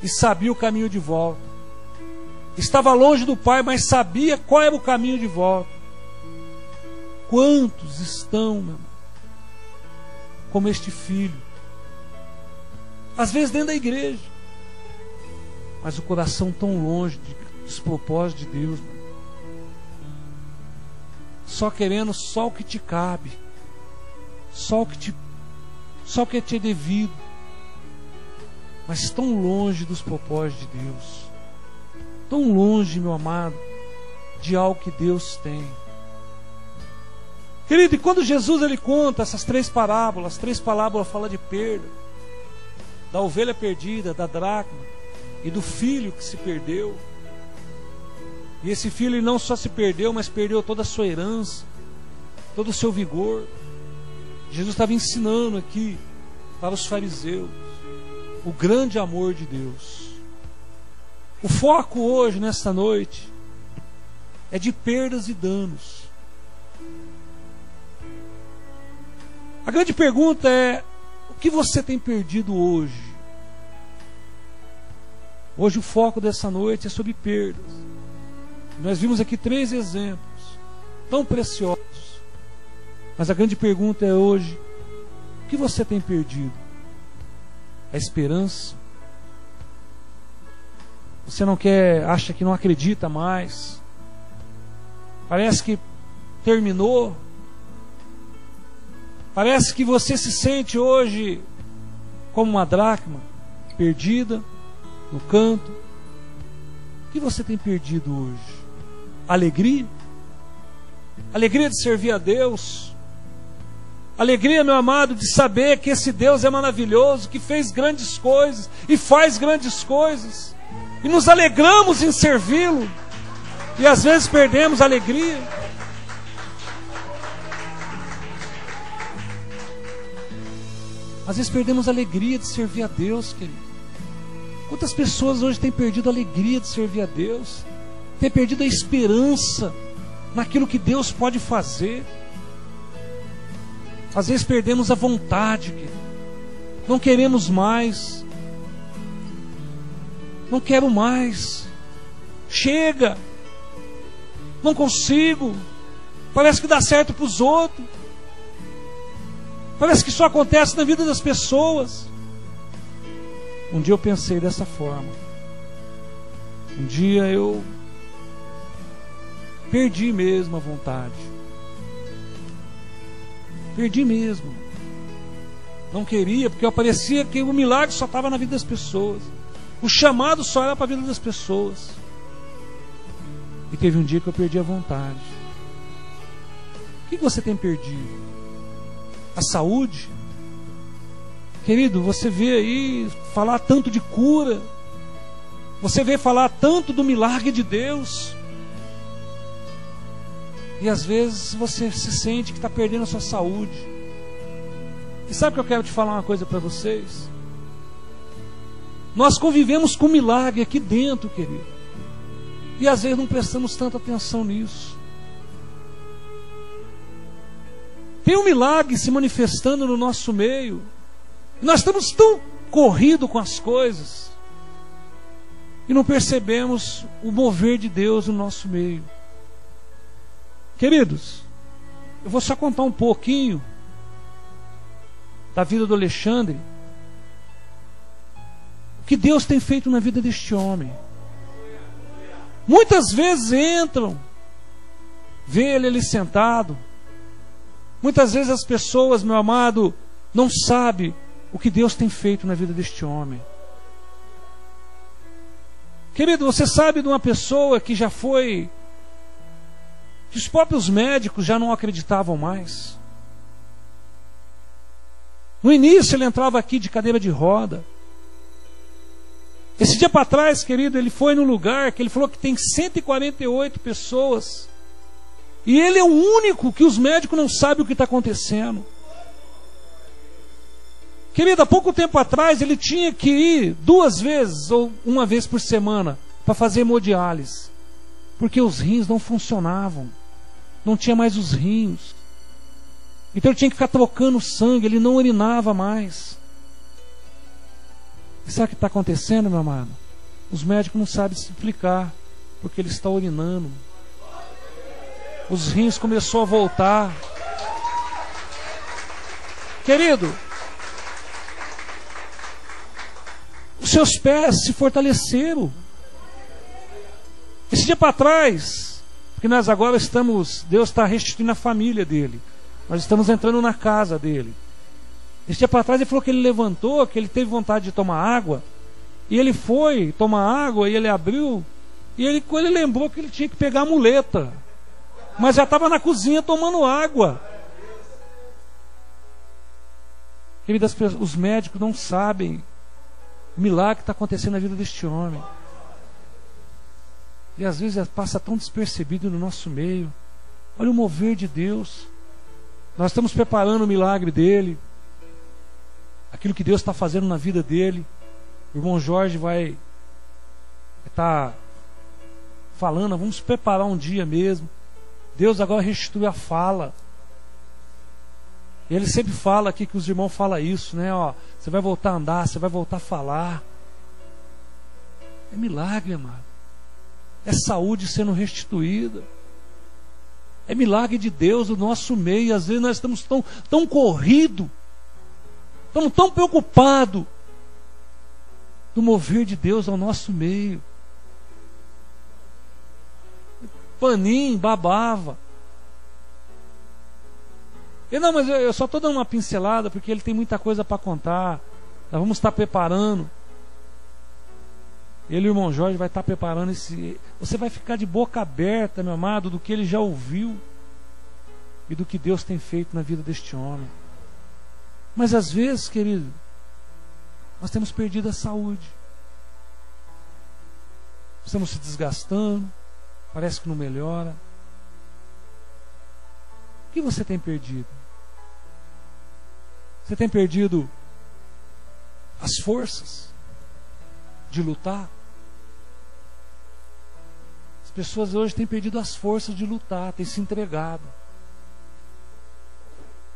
e sabia o caminho de volta. Estava longe do Pai, mas sabia qual era o caminho de volta. Quantos estão, meu irmão, como este filho? Às vezes dentro da igreja, mas o coração tão longe dos propósitos de Deus, meu. só querendo só o que te cabe, só o que te é devido, mas tão longe dos propósitos de Deus, tão longe, meu amado, de algo que Deus tem. Querido, e quando Jesus ele conta essas três parábolas falam de perda, da ovelha perdida, da dracma e do filho que se perdeu. E esse filho ele não só se perdeu, mas perdeu toda a sua herança, todo o seu vigor. Jesus estava ensinando aqui para os fariseus o grande amor de Deus. O foco hoje, nesta noite, é de perdas e danos. A grande pergunta é: o que você tem perdido hoje? Hoje o foco dessa noite é sobre perdas. Nós vimos aqui 3 exemplos tão preciosos. Mas a grande pergunta é hoje: o que você tem perdido? A esperança? Você não quer, acha que não acredita mais? Parece que terminou. Parece que você se sente hoje como uma dracma, perdida, no canto. O que você tem perdido hoje? Alegria? Alegria de servir a Deus? Alegria, meu amado, de saber que esse Deus é maravilhoso, que fez grandes coisas e faz grandes coisas, e nos alegramos em servi-lo, e às vezes perdemos a alegria. Às vezes perdemos a alegria de servir a Deus, querido. Quantas pessoas hoje têm perdido a alegria de servir a Deus? Têm perdido a esperança naquilo que Deus pode fazer. Às vezes perdemos a vontade, querido. Não queremos mais. Não quero mais. Chega. Não consigo. Parece que dá certo para os outros. Parece que só acontece na vida das pessoas. Um dia eu pensei dessa forma. Um dia eu perdi mesmo a vontade. Perdi mesmo. Não queria, porque parecia que o milagre só estava na vida das pessoas. O chamado só era para a vida das pessoas. E teve um dia que eu perdi a vontade. O que você tem perdido? A saúde? Querido, você vê aí falar tanto de cura, você vê falar tanto do milagre de Deus, e às vezes você se sente que está perdendo a sua saúde. E sabe que eu quero te falar uma coisa para vocês? Nós convivemos com milagre aqui dentro, querido, e às vezes não prestamos tanta atenção nisso. Tem um milagre se manifestando no nosso meio. Nós estamos tão corridos com as coisas e não percebemos o mover de Deus no nosso meio. Queridos, eu vou só contar um pouquinho da vida do Alexandre. O que Deus tem feito na vida deste homem. Muitas vezes entram, vê ele ali sentado. Muitas vezes as pessoas, meu amado, não sabem o que Deus tem feito na vida deste homem. Querido, você sabe de uma pessoa que já foi, que os próprios médicos já não acreditavam mais. No início ele entrava aqui de cadeira de roda. Esse dia para trás, querido, ele foi num lugar que ele falou que tem 148 pessoas. E ele é o único que os médicos não sabem o que está acontecendo. Querido, há pouco tempo atrás ele tinha que ir 2 vezes ou 1 vez por semana para fazer hemodiálise, porque os rins não funcionavam, não tinha mais os rins. Então ele tinha que ficar trocando sangue, ele não urinava mais. E sabe o que está acontecendo, meu amado? Os médicos não sabem se explicar, porque ele está urinando. Os rins começou a voltar. Querido, os seus pés se fortaleceram. Esse dia para trás, Porque nós agora estamos, Deus está restituindo a família dele. Nós estamos entrando na casa dele. Esse dia para trás ele falou que ele levantou, que ele teve vontade de tomar água. E ele foi tomar água e ele abriu. E ele lembrou que ele tinha que pegar a muleta. Mas já estava na cozinha tomando água. Queridas, os médicos não sabem o milagre que está acontecendo na vida deste homem. E às vezes passa tão despercebido no nosso meio. Olha o mover de Deus. Nós estamos preparando o milagre dele. Aquilo que Deus está fazendo na vida dele. O irmão Jorge vai estar falando, vamos preparar um dia mesmo. Deus agora restitui a fala. E ele sempre fala aqui, que os irmãos falam isso, né? Ó, você vai voltar a andar, você vai voltar a falar. É milagre, amado. É saúde sendo restituída. É milagre de Deus no nosso meio. Às vezes nós estamos tão corridos, estamos tão preocupados do mover de Deus ao nosso meio. Paninho, babava. E não, mas eu só estou dando uma pincelada porque ele tem muita coisa para contar. Nós vamos estar preparando. Ele e o irmão Jorge vai estar preparando esse. Você vai ficar de boca aberta, meu amado, do que ele já ouviu e do que Deus tem feito na vida deste homem. Mas às vezes, querido, nós temos perdido a saúde. Estamos se desgastando. Parece que não melhora. O que você tem perdido? Você tem perdido as forças de lutar? As pessoas hoje têm perdido as forças de lutar, têm se entregado.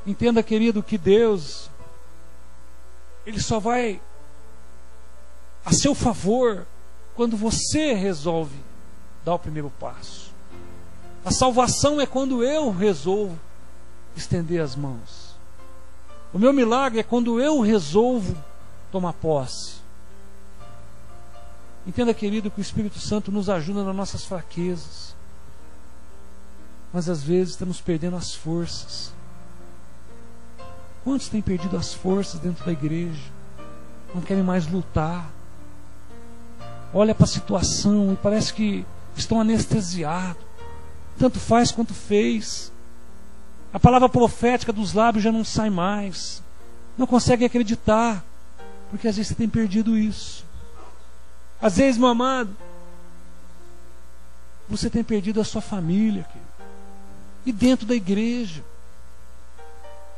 Entenda, querido, que Deus, Ele só vai a seu favor quando você resolve dar o primeiro passo. A salvação é quando eu resolvo estender as mãos. O meu milagre é quando eu resolvo tomar posse. Entenda, querido, que o Espírito Santo nos ajuda nas nossas fraquezas. Mas às vezes estamos perdendo as forças. Quantos têm perdido as forças dentro da igreja? Não querem mais lutar. Olha para a situação e parece que estão anestesiados. Tanto faz quanto fez. A palavra profética dos lábios já não sai mais. Não consegue acreditar. Porque às vezes você tem perdido isso. Às vezes, meu amado, você tem perdido a sua família, querido. E dentro da igreja.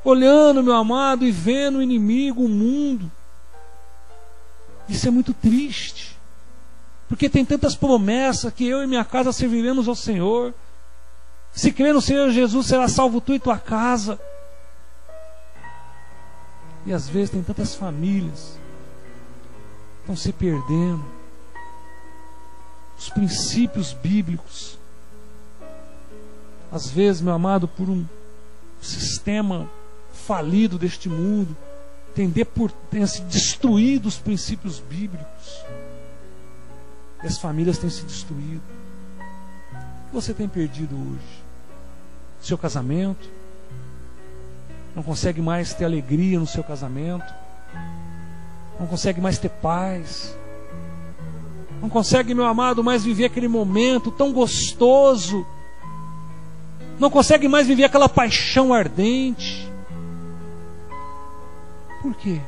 Olhando, meu amado, e vendo o inimigo, o mundo. Isso é muito triste. Porque tem tantas promessas que eu e minha casa serviremos ao Senhor. Se crer no Senhor Jesus, será salvo tu e tua casa. E às vezes tem tantas famílias que estão se perdendo. Os princípios bíblicos. Às vezes, meu amado, por um sistema falido deste mundo, tem se destruído os princípios bíblicos. E as famílias têm se destruído. O que você tem perdido hoje? Seu casamento? Não consegue mais ter alegria no seu casamento? Não consegue mais ter paz? Não consegue, meu amado, mais viver aquele momento tão gostoso? Não consegue mais viver aquela paixão ardente? Por quê?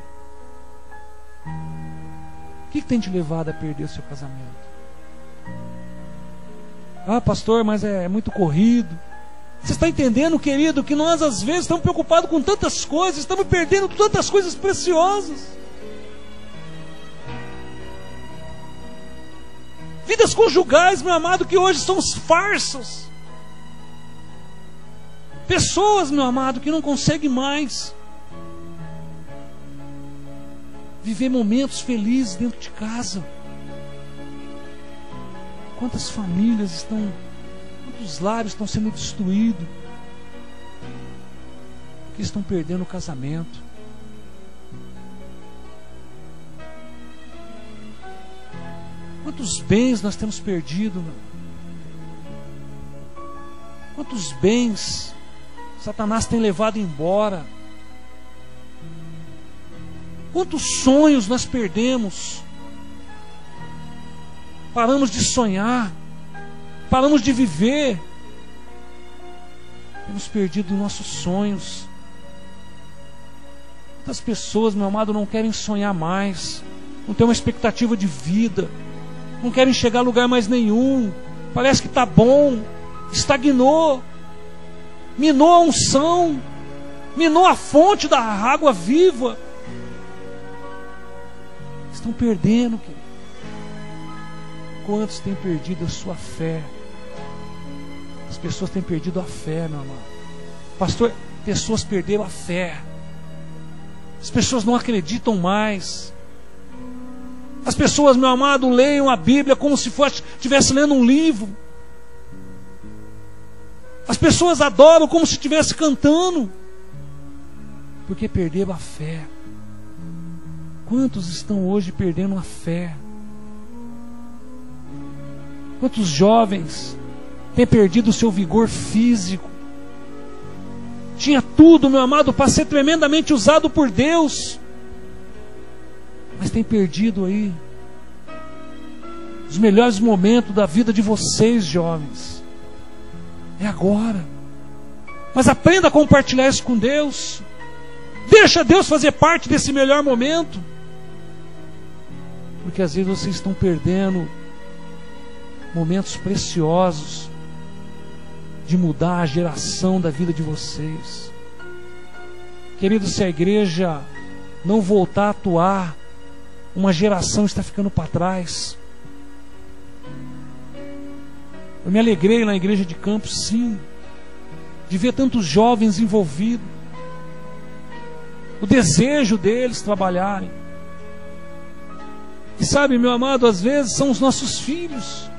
O que tem te levado a perder o seu casamento? Ah, pastor, mas é muito corrido. Você está entendendo, querido, que nós às vezes estamos preocupados com tantas coisas, estamos perdendo tantas coisas preciosas. Vidas conjugais, meu amado, que hoje são farsas. Pessoas, meu amado, que não conseguem mais viver momentos felizes dentro de casa. Quantas famílias estão, quantos lares estão sendo destruídos, porque estão perdendo o casamento. Quantos bens nós temos perdido, meu? Quantos bens Satanás tem levado embora? Quantos sonhos nós perdemos? Paramos de sonhar, paramos de viver, temos perdido nossos sonhos. Quantas pessoas, meu amado, não querem sonhar mais, não tem uma expectativa de vida, não querem chegar a lugar mais nenhum, parece que está bom, estagnou, minou a unção, minou a fonte da água viva. Estão perdendo, querido. Quantos têm perdido a sua fé? As pessoas têm perdido a fé, meu amado. Pastor, pessoas perderam a fé. As pessoas não acreditam mais. As pessoas, meu amado, leiam a Bíblia como se estivesse lendo um livro. As pessoas adoram como se estivesse cantando, porque perderam a fé. Quantos estão hoje perdendo a fé? Quantos jovens têm perdido o seu vigor físico? Tinha tudo, meu amado, para ser tremendamente usado por Deus, mas tem perdido aí os melhores momentos da vida de vocês, jovens. É agora. Mas aprenda a compartilhar isso com Deus. Deixa Deus fazer parte desse melhor momento, porque às vezes vocês estão perdendo momentos preciosos de mudar a geração da vida de vocês. Queridos, se a igreja não voltar a atuar, uma geração está ficando para trás. Eu me alegrei na igreja de Campos, sim, de ver tantos jovens envolvidos, o desejo deles trabalharem. E sabe, meu amado, às vezes são os nossos filhos.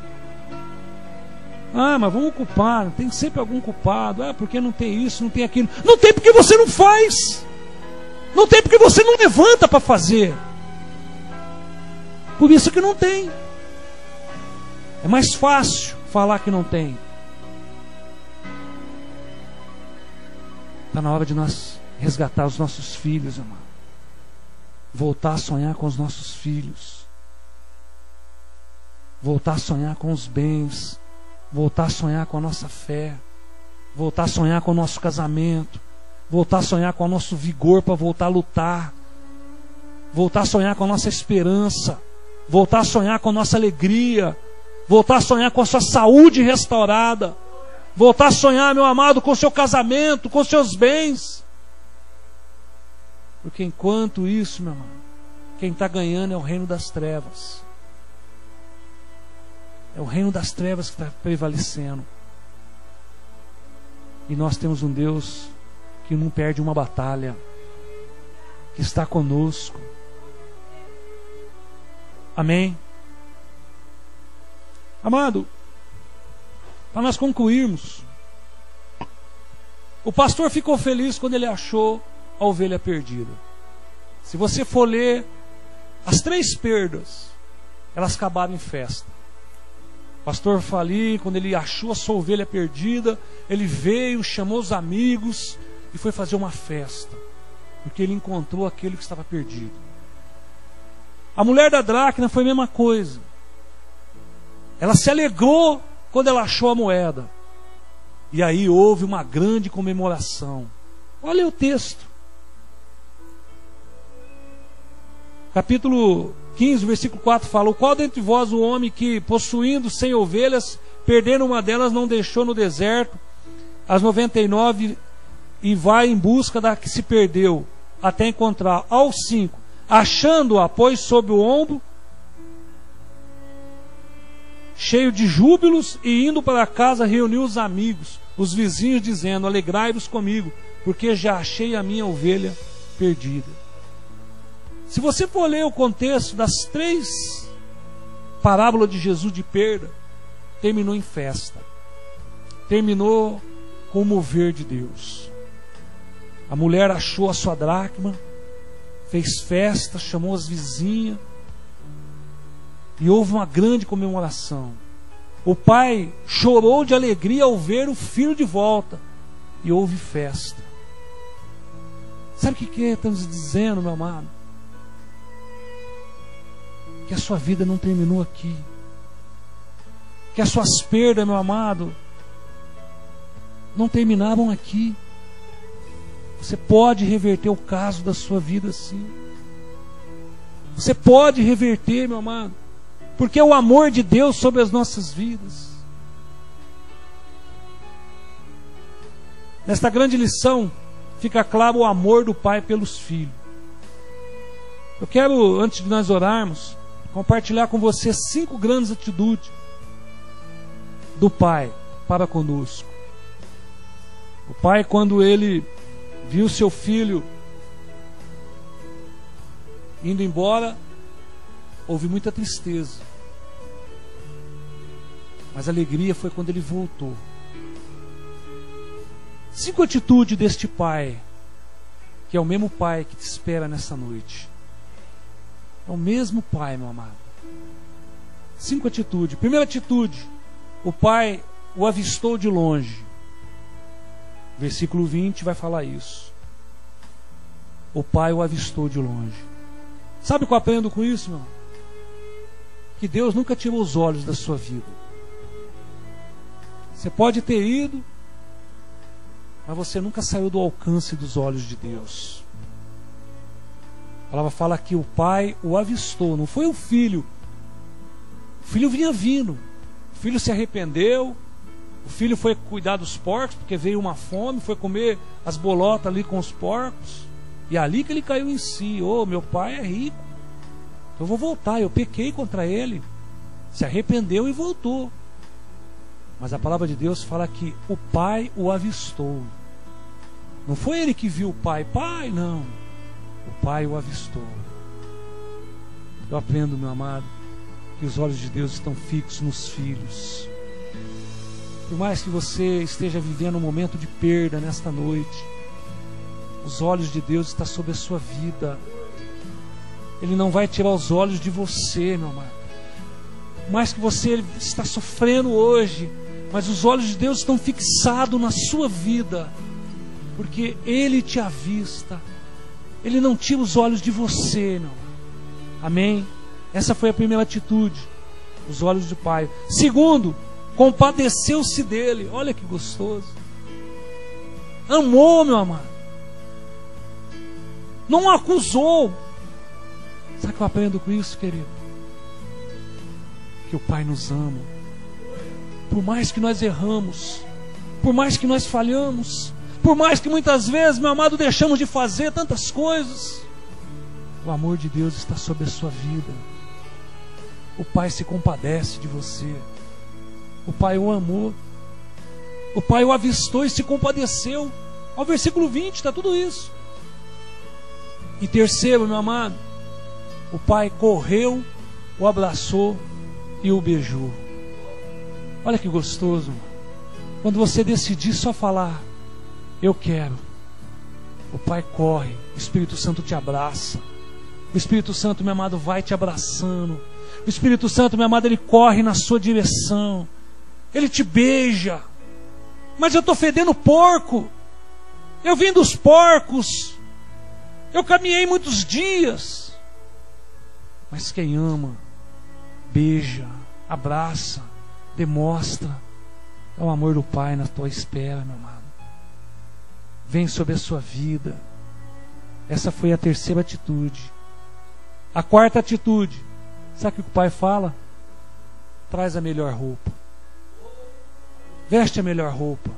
Ah, mas vamos culpar, tem sempre algum culpado. Ah, porque não tem isso, não tem aquilo. Não tem porque você não faz. Não tem porque você não levanta para fazer. Por isso que não tem. É mais fácil falar que não tem. Está na hora de nós resgatar os nossos filhos, amado. Voltar a sonhar com os nossos filhos. Voltar a sonhar com os bens. Voltar a sonhar com a nossa fé. Voltar a sonhar com o nosso casamento. Voltar a sonhar com o nosso vigor para voltar a lutar. Voltar a sonhar com a nossa esperança. Voltar a sonhar com a nossa alegria. Voltar a sonhar com a sua saúde restaurada. Voltar a sonhar, meu amado, com o seu casamento, com os seus bens. Porque enquanto isso, meu amado, quem está ganhando é o reino das trevas. É o reino das trevas que está prevalecendo. E nós temos um Deus que não perde uma batalha, que está conosco. Amém? Amado, para nós concluirmos, o pastor ficou feliz quando ele achou a ovelha perdida. Se você for ler as 3 perdas, elas acabaram em festa. O pastor Fali, quando ele achou a sua ovelha perdida, ele veio, chamou os amigos e foi fazer uma festa, porque ele encontrou aquele que estava perdido. A mulher da dracma foi a mesma coisa. Ela se alegrou quando ela achou a moeda. E aí houve uma grande comemoração. Olha o texto. Capítulo 15, versículo 4 fala: o qual dentre vós o homem que, possuindo 100 ovelhas, perdendo uma delas, não deixou no deserto as 99 e vai em busca da que se perdeu, até encontrar. Aos 5, achando-a, pôs sob o ombro, cheio de júbilos, e indo para casa reuniu os amigos, os vizinhos, dizendo: alegrai-vos comigo, porque já achei a minha ovelha perdida. Se você for ler o contexto das 3 parábolas de Jesus de perda, terminou em festa, terminou com o mover de Deus. A mulher achou a sua dracma, fez festa, chamou as vizinhas, e houve uma grande comemoração. O pai chorou de alegria ao ver o filho de volta. E houve festa. Sabe o que estamos dizendo, meu amado? Que a sua vida não terminou aqui. Que as suas perdas, meu amado, não terminaram aqui. Você pode reverter o caso da sua vida, sim. Você pode reverter, meu amado, porque é o amor de Deus sobre as nossas vidas. Nesta grande lição fica claro o amor do Pai pelos filhos. Eu quero, antes de nós orarmos, compartilhar com você 5 grandes atitudes do Pai para conosco. O Pai, quando ele viu seu filho indo embora, houve muita tristeza. Mas a alegria foi quando ele voltou. 5 atitudes deste Pai, que é o mesmo Pai que te espera nessa noite. É o mesmo Pai, meu amado. 5 atitudes. Primeira atitude, o Pai o avistou de longe. Versículo 20 vai falar isso. O Pai o avistou de longe. Sabe o que eu aprendo com isso, meu irmão? Que Deus nunca tirou os olhos da sua vida. Você pode ter ido, mas você nunca saiu do alcance dos olhos de Deus. A palavra fala que o Pai o avistou, não foi o filho. O filho vinha vindo. O filho se arrependeu. O filho foi cuidar dos porcos, porque veio uma fome, foi comer as bolotas ali com os porcos. E é ali que ele caiu em si. Meu pai é rico, eu vou voltar, eu pequei contra ele. Se arrependeu e voltou. Mas a palavra de Deus fala que o Pai o avistou. Não foi ele que viu o Pai. Pai, não. O Pai o avistou. Eu aprendo, meu amado, que os olhos de Deus estão fixos nos filhos. Por mais que você esteja vivendo um momento de perda nesta noite, os olhos de Deus estão sobre a sua vida. Ele não vai tirar os olhos de você, meu amado. Por mais que você está sofrendo hoje, mas os olhos de Deus estão fixados na sua vida, porque Ele te avista. Ele não tira os olhos de você, meu amado. Amém? Essa foi a primeira atitude, os olhos do Pai. Segundo, compadeceu-se dele. Olha que gostoso. Amou, meu amado. Não o acusou. Sabe o que eu aprendo com isso, querido? Que o Pai nos ama. Por mais que nós erramos, por mais que nós falhamos, por mais que muitas vezes, meu amado, deixamos de fazer tantas coisas, o amor de Deus está sobre a sua vida. O Pai se compadece de você. O Pai o amou. O Pai o avistou e se compadeceu. Ao versículo 20 está tudo isso. E terceiro, meu amado, o Pai correu, o abraçou e o beijou. Olha que gostoso. Quando você decidir só falar, eu quero, o Pai corre, o Espírito Santo te abraça. O Espírito Santo, meu amado, vai te abraçando. O Espírito Santo, meu amado, ele corre na sua direção. Ele te beija. Mas eu estou fedendo porco. Eu vim dos porcos. Eu caminhei muitos dias. Mas quem ama, beija, abraça, demonstra. É o amor do Pai na tua espera, meu amado. Vem sobre a sua vida. Essa foi a terceira atitude. A quarta atitude. Sabe o que o Pai fala? Traz a melhor roupa. Veste a melhor roupa.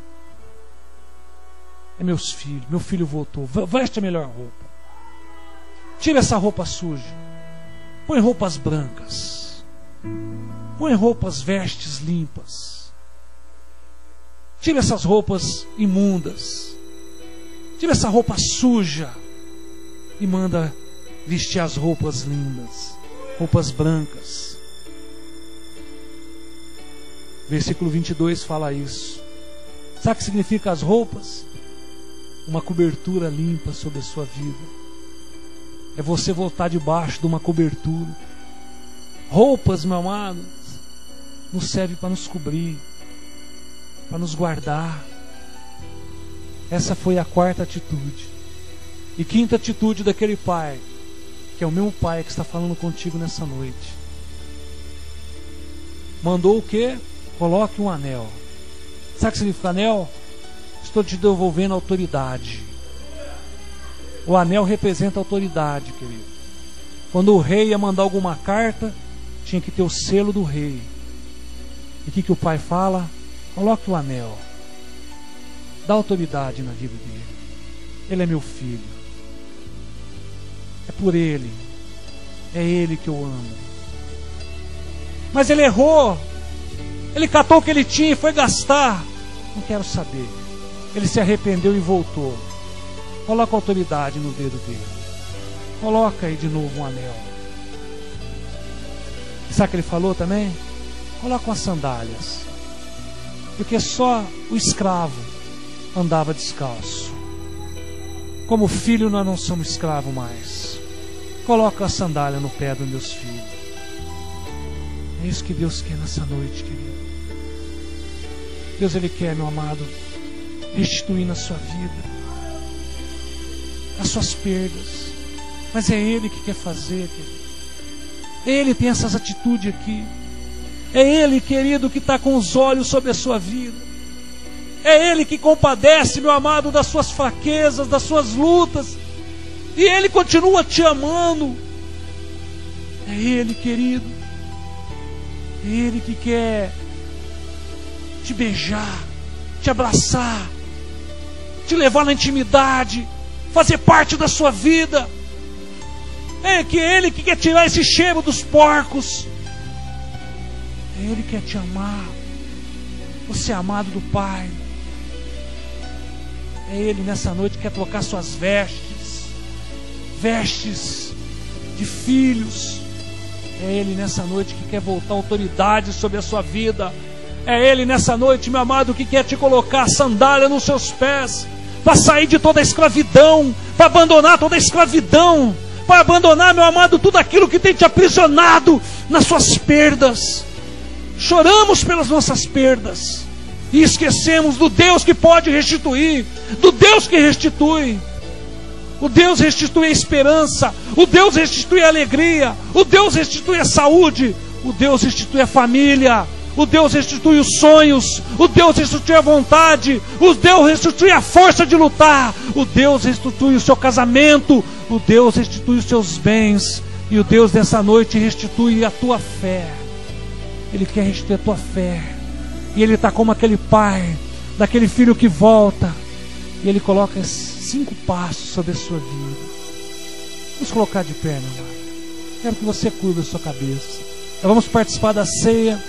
É meus filhos. Meu filho voltou. Veste a melhor roupa. Tira essa roupa suja. Põe roupas brancas. Põe roupas, vestes limpas. Tira essas roupas imundas. Tira essa roupa suja. E manda vestir as roupas lindas. Roupas brancas. Versículo 22 fala isso. Sabe o que significa as roupas? Uma cobertura limpa sobre a sua vida. É você voltar debaixo de uma cobertura. Roupas, meu amado, nos serve para nos cobrir, para nos guardar. Essa foi a quarta atitude. E quinta atitude daquele pai, que é o mesmo pai que está falando contigo nessa noite. Mandou o quê? Coloque um anel. Sabe o que significa anel? Estou te devolvendo autoridade. O anel representa autoridade, querido. Quando o rei ia mandar alguma carta, tinha que ter o selo do rei. E o que o pai fala? Coloque o anel. Dá autoridade na vida dele. Ele é meu filho. É por ele. É ele que eu amo. Mas ele errou. Ele catou o que ele tinha e foi gastar. Não quero saber. Ele se arrependeu e voltou. Coloca autoridade no dedo dele. Coloca aí de novo um anel. E sabe o que ele falou também? Coloca umas sandálias. Porque só o escravo andava descalço. Como filho nós não somos escravos mais. Coloca a sandália no pé dos meus filhos. É isso que Deus quer nessa noite, querido. Deus, Ele quer, meu amado, restituir na sua vida as suas perdas. Mas é Ele que quer fazer, querido. Ele tem essas atitudes aqui. É Ele, querido, que está com os olhos sobre a sua vida. É Ele que compadece, meu amado, das suas fraquezas, das suas lutas. E Ele continua te amando. É Ele, querido. É Ele que quer te beijar, te abraçar, te levar na intimidade, fazer parte da sua vida. É Ele que quer tirar esse cheiro dos porcos. É Ele que quer te amar. Você é amado do Pai. É Ele nessa noite que quer trocar suas vestes, vestes de filhos. É Ele nessa noite que quer voltar autoridade sobre a sua vida. É Ele nessa noite, meu amado, que quer te colocar sandália nos seus pés, para sair de toda a escravidão, para abandonar toda a escravidão, para abandonar, meu amado, tudo aquilo que tem te aprisionado nas suas perdas. Choramos pelas nossas perdas e esquecemos do Deus que pode restituir, do Deus que restitui. O Deus restitui a esperança, o Deus restitui a alegria, o Deus restitui a saúde, o Deus restitui a família, o Deus restitui os sonhos, o Deus restitui a vontade, o Deus restitui a força de lutar, o Deus restitui o seu casamento, o Deus restitui os seus bens, e o Deus dessa noite restitui a tua fé. Ele quer restituir a tua fé, e Ele está como aquele pai, daquele filho que volta, e Ele coloca 5 passos sobre a sua vida. Vamos colocar de pé, meu amado. Quero que você curva a sua cabeça. Nós vamos participar da ceia.